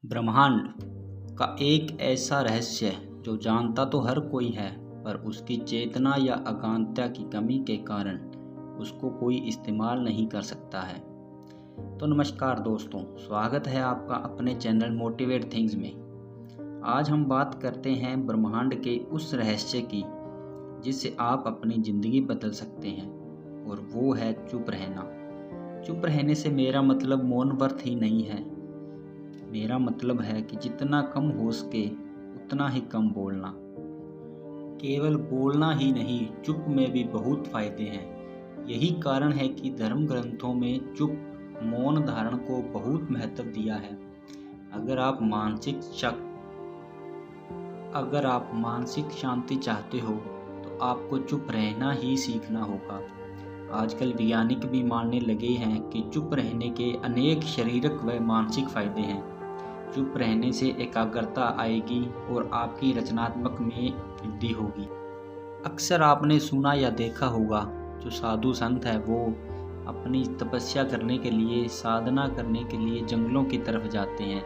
ब्रह्मांड का एक ऐसा रहस्य जो जानता तो हर कोई है, पर उसकी चेतना या अज्ञानता की कमी के कारण उसको कोई इस्तेमाल नहीं कर सकता है। तो नमस्कार दोस्तों, स्वागत है आपका अपने चैनल मोटिवेट थिंग्स में। आज हम बात करते हैं ब्रह्मांड के उस रहस्य की जिससे आप अपनी ज़िंदगी बदल सकते हैं, और वो है चुप रहना। चुप रहने से मेरा मतलब मौन व्रत ही नहीं है। मेरा मतलब है कि जितना कम हो सके उतना ही कम बोलना। केवल बोलना ही नहीं, चुप में भी बहुत फायदे हैं। यही कारण है कि धर्म ग्रंथों में चुप मौन धारण को बहुत महत्व दिया है। अगर आप मानसिक शांति चाहते हो तो आपको चुप रहना ही सीखना होगा। आजकल वैज्ञानिक भी मानने लगे हैं कि चुप रहने के अनेक शारीरिक व मानसिक फायदे हैं। चुप रहने से एकाग्रता आएगी और आपकी रचनात्मक में वृद्धि होगी। अक्सर आपने सुना या देखा होगा, जो साधु संत है वो अपनी तपस्या करने के लिए, साधना करने के लिए जंगलों की तरफ जाते हैं,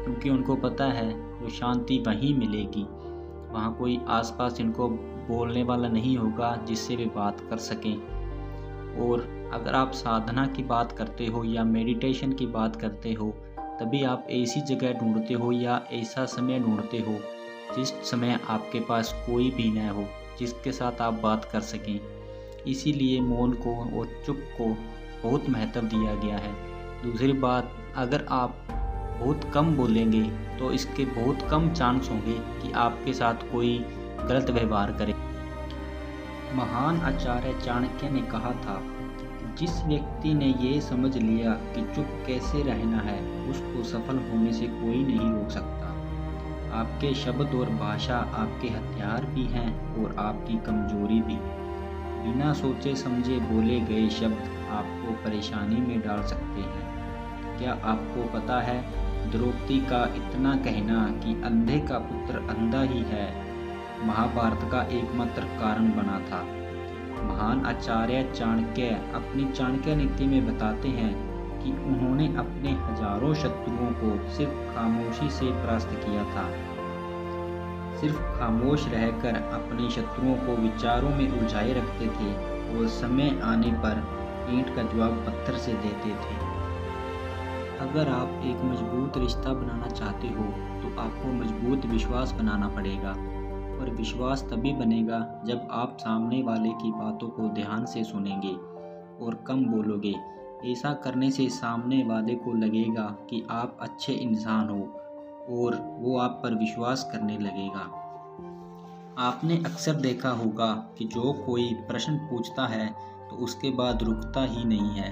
क्योंकि उनको पता है वो शांति वहीं मिलेगी। वहाँ कोई आसपास इनको बोलने वाला नहीं होगा जिससे वे बात कर सकें। और अगर आप साधना की बात करते हो या मेडिटेशन की बात करते हो, तभी आप ऐसी जगह ढूंढते हो या ऐसा समय ढूंढते हो जिस समय आपके पास कोई भी न हो, जिसके साथ आप बात कर सकें। इसीलिए मौन को और चुप को बहुत महत्व दिया गया है। दूसरी बात, अगर आप बहुत कम बोलेंगे तो इसके बहुत कम चांस होंगे कि आपके साथ कोई गलत व्यवहार करे। महान आचार्य चाणक्य ने कहा था, जिस व्यक्ति ने ये समझ लिया कि चुप कैसे रहना है, उसको सफल होने से कोई नहीं रोक सकता। आपके शब्द और भाषा आपके हथियार भी हैं और आपकी कमजोरी भी। बिना सोचे समझे बोले गए शब्द आपको परेशानी में डाल सकते हैं। क्या आपको पता है, द्रौपदी का इतना कहना कि अंधे का पुत्र अंधा ही है, महाभारत का एकमात्र कारण बना था। महान आचार्य चाणक्य अपनी चाणक्य नीति में बताते हैं कि उन्होंने अपने हजारों शत्रुओं को सिर्फ खामोशी से परास्त किया था। सिर्फ खामोश रहकर अपने शत्रुओं को विचारों में उलझाए रखते थे और समय आने पर ईंट का जवाब पत्थर से देते थे। अगर आप एक मजबूत रिश्ता बनाना चाहते हो तो आपको मजबूत विश्वास बनाना पड़ेगा, और विश्वास तभी बनेगा जब आप सामने वाले की बातों को ध्यान से सुनेंगे और कम बोलोगे। ऐसा करने से सामने वाले को लगेगा कि आप अच्छे इंसान हो और वो आप पर विश्वास करने लगेगा। आपने अक्सर देखा होगा कि जो कोई प्रश्न पूछता है तो उसके बाद रुकता ही नहीं है,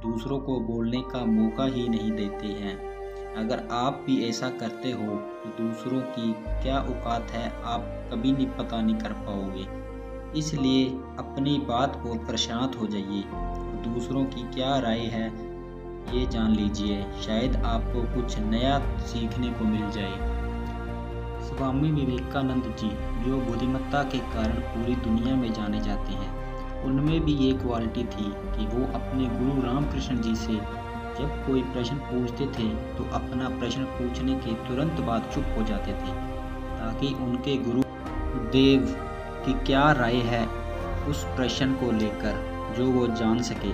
दूसरों को बोलने का मौका ही नहीं देते हैं। अगर आप भी ऐसा करते हो तो दूसरों की क्या औकात है आप कभी नहीं पता नहीं कर पाओगे। इसलिए अपनी बात बोलकर शांत हो जाइए। दूसरों की क्या राय है ये जान लीजिए, शायद आपको कुछ नया सीखने को मिल जाए। स्वामी विवेकानंद जी, जो बुद्धिमत्ता के कारण पूरी दुनिया में जाने जाते हैं, उनमें भी ये क्वालिटी थी कि वो अपने गुरु रामकृष्ण जी से जब कोई प्रश्न पूछते थे तो अपना प्रश्न पूछने के तुरंत बाद चुप हो जाते थे, ताकि उनके गुरु देव की क्या राय है उस प्रश्न को लेकर जो वो जान सके।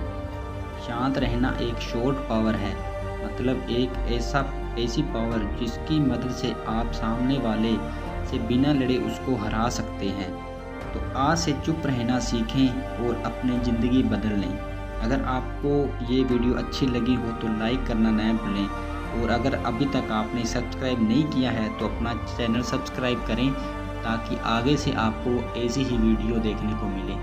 शांत रहना एक शॉर्ट पावर है, मतलब एक ऐसी पावर जिसकी मदद से आप सामने वाले से बिना लड़े उसको हरा सकते हैं। तो आज से चुप रहना सीखें और अपनी ज़िंदगी बदल लें। अगर आपको ये वीडियो अच्छी लगी हो तो लाइक करना ना भूलें, और अगर अभी तक आपने सब्सक्राइब नहीं किया है तो अपना चैनल सब्सक्राइब करें, ताकि आगे से आपको ऐसी ही वीडियो देखने को मिले।